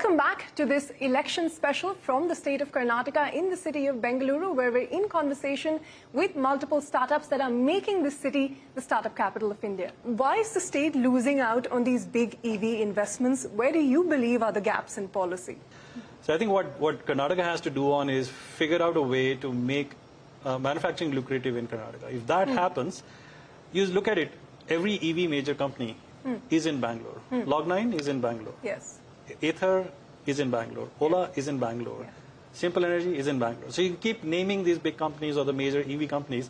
Welcome back to this election special from the state of Karnataka in the city of Bengaluru, where we're in conversation with multiple startups that are making this city the startup capital of India. Why is the state losing out on these big EV investments? Where do you believe are the gaps in policy? So I think what Karnataka has to do on is figure out a way to make manufacturing lucrative in Karnataka. If that happens, you look at it, every EV major company is in Bangalore. Log9 is in Bangalore. Yes. Ather is in Bangalore. Ola is in Bangalore. Yeah. Simple Energy is in Bangalore. So you keep naming these big companies or the major EV companies,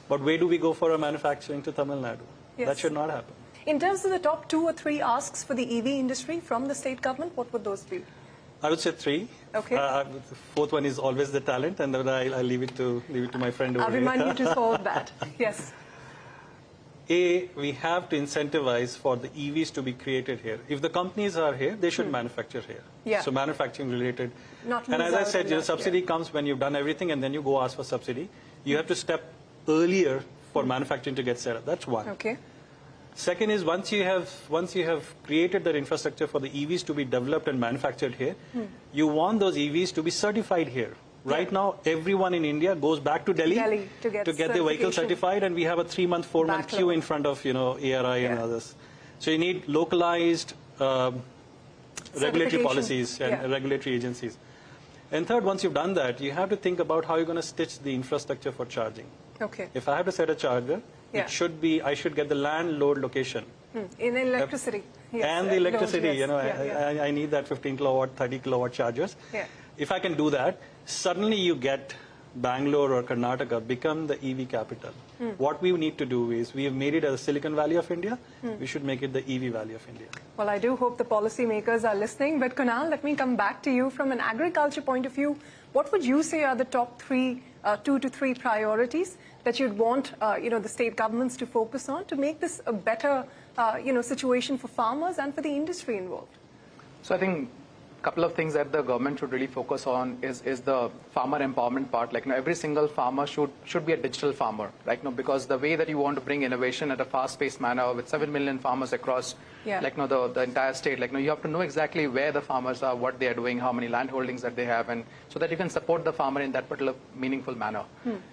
but where do we go for our manufacturing to Tamil Nadu? Yes. That should not happen. In terms of the top 2 or 3 asks for the EV industry from the state government, what would those be? I would say 3. Okay. The fourth one is always the talent, and then I'll leave it to my friend over I'll here. remind you to solve that. Yes. We have to incentivize for the EVs to be created here. If the companies are here, they should manufacture here. Yeah. So manufacturing related. Not and as I said, that, subsidy comes when you've done everything and then you go ask for subsidy. You have to step earlier for manufacturing to get set up. That's one. Okay. Second is once you have created that infrastructure for the EVs to be developed and manufactured here, you want those EVs to be certified here. Right now, everyone in India goes back to Delhi to get their vehicle certified, and we have a 3-month, 4-month queue in front of ARI and others. So you need localized regulatory policies and regulatory agencies. And third, once you've done that, you have to think about how you're going to stitch the infrastructure for charging. Okay. If I have to set a charger, it should be I should get the land load location. In electricity. Yes. And the electricity, yes. I need that 15 kilowatt, 30 kilowatt chargers. Yeah. If I can do that, suddenly you get Bangalore or Karnataka become the EV capital. What we need to do is, we have made it a Silicon Valley of India, we should make it the EV Valley of India. Well, I do hope the policymakers are listening. But Kunal, let me come back to you from an agriculture point of view. What would you say are the top 2 to 3 priorities that you'd want the state governments to focus on to make this a better situation for farmers and for the industry involved? So I think a couple of things that the government should really focus on is the farmer empowerment part. Like, every single farmer should be a digital farmer, right? Because the way that you want to bring innovation at a fast-paced manner with 7 million farmers across, the entire state, you have to know exactly where the farmers are, what they are doing, how many land holdings that they have, and so that you can support the farmer in that particular meaningful manner.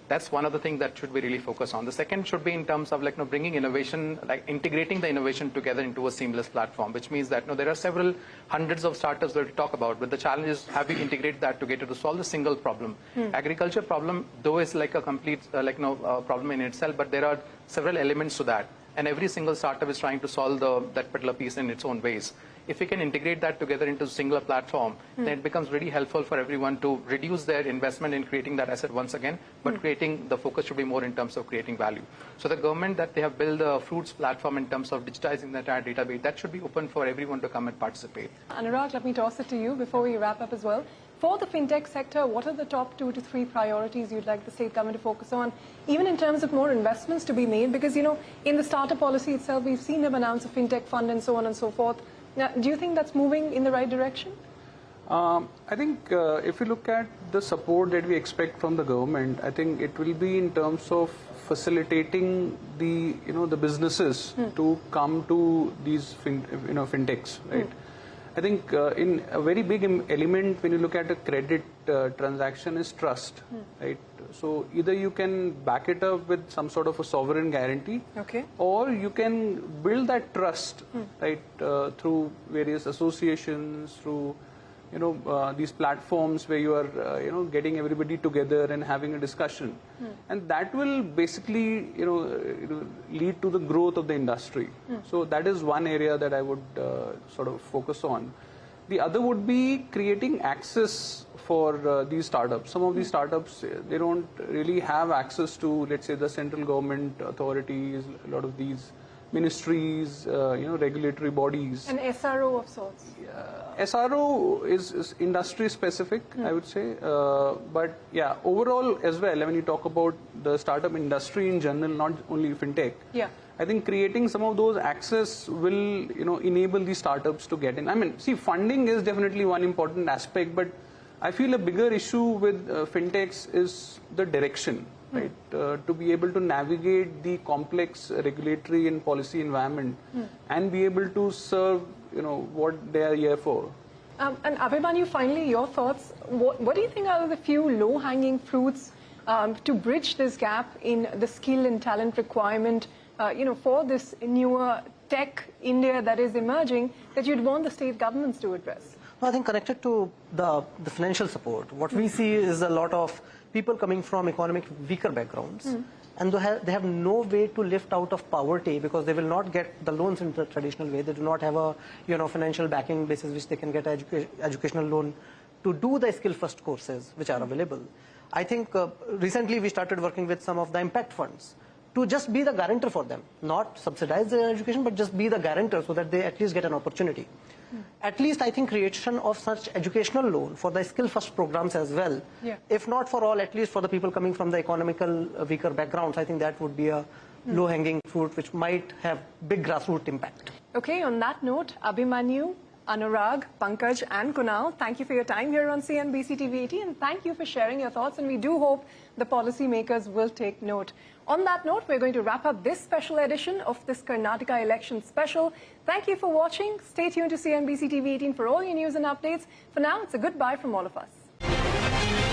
That's one of the things that should be really focused on. The second should be in terms of bringing innovation, integrating the innovation together into a seamless platform, which means that there are several hundreds of startups that we talk about, but the challenge is how we integrate that together to solve a single problem. Agriculture problem, though, is like a complete problem in itself, but there are several elements to that, and every single startup is trying to solve that particular piece in its own ways. If we can integrate that together into a singular platform, then it becomes really helpful for everyone to reduce their investment in creating that asset once again, but the focus should be more in terms of creating value. So the government that they have built the fruits platform in terms of digitizing the entire database, that should be open for everyone to come and participate. Anurag, let me toss it to you before we wrap up as well. For the fintech sector, what are the top 2 to 3 priorities you'd like the state government to focus on, even in terms of more investments to be made? Because, in the startup policy itself, we've seen them announce a fintech fund and so on and so forth. Now, do you think that's moving in the right direction? I think if you look at the support that we expect from the government, I think it will be in terms of facilitating the the businesses to come to these fintechs, right? I think in a very big element when you look at a credit transaction is trust, right? So either you can back it up with some sort of a sovereign guarantee, or you can build that trust, right, through various associations, through these platforms where you are getting everybody together and having a discussion, and that will basically lead to the growth of the industry. So that is one area that I would sort of focus on. The other would be creating access for these startups. Some of these startups, they don't really have access to, let's say, the central government authorities, a lot of these ministries, regulatory bodies. An SRO of sorts. SRO is industry specific, I would say. But yeah, overall as well, when you talk about the startup industry in general, not only fintech, I think creating some of those access will, enable these startups to get in. I mean, see, funding is definitely one important aspect, but I feel a bigger issue with fintechs is the direction, right? To be able to navigate the complex regulatory and policy environment and be able to serve, what they are here for. And Abhimanyu, finally, your thoughts. What do you think are the few low-hanging fruits to bridge this gap in the skill and talent requirement, for this newer tech India that is emerging that you'd want the state governments to address? I think connected to the financial support, what we see is a lot of people coming from economic weaker backgrounds, and they have no way to lift out of poverty because they will not get the loans in the traditional way. They do not have a financial backing basis which they can get educational loan to do the skill first courses which are available. I think recently we started working with some of the impact funds to just be the guarantor for them, not subsidize their education, but just be the guarantor so that they at least get an opportunity. At least I think creation of such educational loan for the skill first programs as well, if not for all, at least for the people coming from the economical weaker backgrounds, I think that would be a low-hanging fruit which might have big grassroots impact. Okay, on that note, Abhimanyu, Anurag, Pankaj and Kunal, thank you for your time here on CNBC-TV18 and thank you for sharing your thoughts, and we do hope the policymakers will take note. On that note, we're going to wrap up this special edition of this Karnataka election special. Thank you for watching. Stay tuned to CNBC-TV18 for all your news and updates. For now, it's a goodbye from all of us.